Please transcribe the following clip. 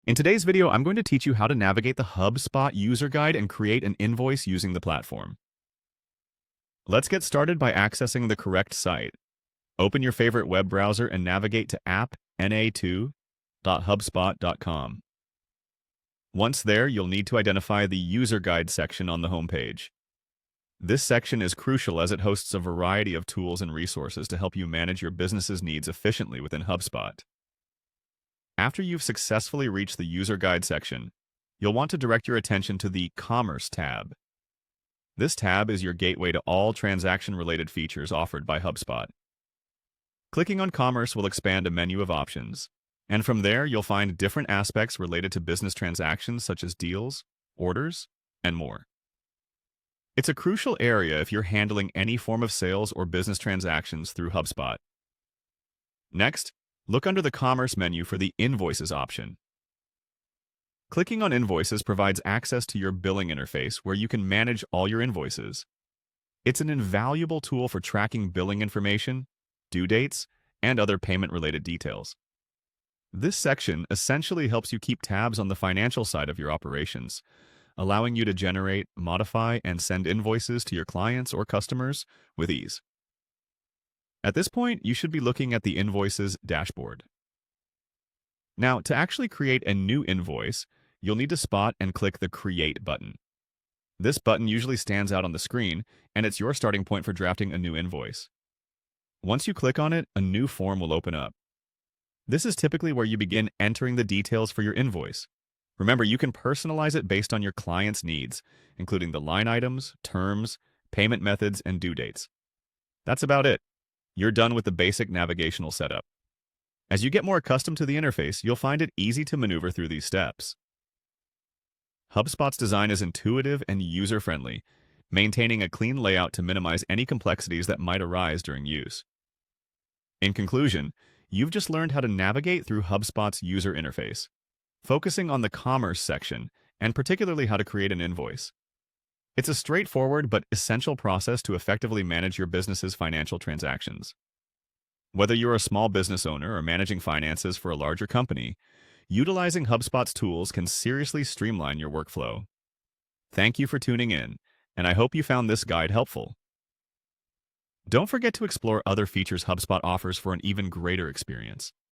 In today's video, I'm going to teach you how to navigate the HubSpot user guide and create an invoice using the platform. Let's get started by accessing the correct site. Open your favorite web browser and navigate to app.na2.hubspot.com. Once there, you'll need to identify the user guide section on the homepage. This section is crucial as it hosts a variety of tools and resources to help you manage your business's needs efficiently within HubSpot. After you've successfully reached the user guide section, you'll want to direct your attention to the Commerce tab. This tab is your gateway to all transaction-related features offered by HubSpot. Clicking on Commerce will expand a menu of options, and from there you'll find different aspects related to business transactions such as deals, orders, and more. It's a crucial area if you're handling any form of sales or business transactions through HubSpot. Next, look under the Commerce menu for the Invoices option. Clicking on Invoices provides access to your billing interface where you can manage all your invoices. It's an invaluable tool for tracking billing information, due dates, and other payment-related details. This section essentially helps you keep tabs on the financial side of your operations, allowing you to generate, modify, and send invoices to your clients or customers with ease. At this point, you should be looking at the Invoices dashboard. Now, to actually create a new invoice, you'll need to spot and click the Create button. This button usually stands out on the screen, and it's your starting point for drafting a new invoice. Once you click on it, a new form will open up. This is typically where you begin entering the details for your invoice. Remember, you can personalize it based on your client's needs, including the line items, terms, payment methods, and due dates. That's about it. You're done with the basic navigational setup. As you get more accustomed to the interface, you'll find it easy to maneuver through these steps. HubSpot's design is intuitive and user-friendly, maintaining a clean layout to minimize any complexities that might arise during use. In conclusion, you've just learned how to navigate through HubSpot's user interface, focusing on the Commerce section, and particularly how to create an invoice. It's a straightforward but essential process to effectively manage your business's financial transactions. Whether you're a small business owner or managing finances for a larger company, utilizing HubSpot's tools can seriously streamline your workflow. Thank you for tuning in, and I hope you found this guide helpful. Don't forget to explore other features HubSpot offers for an even greater experience.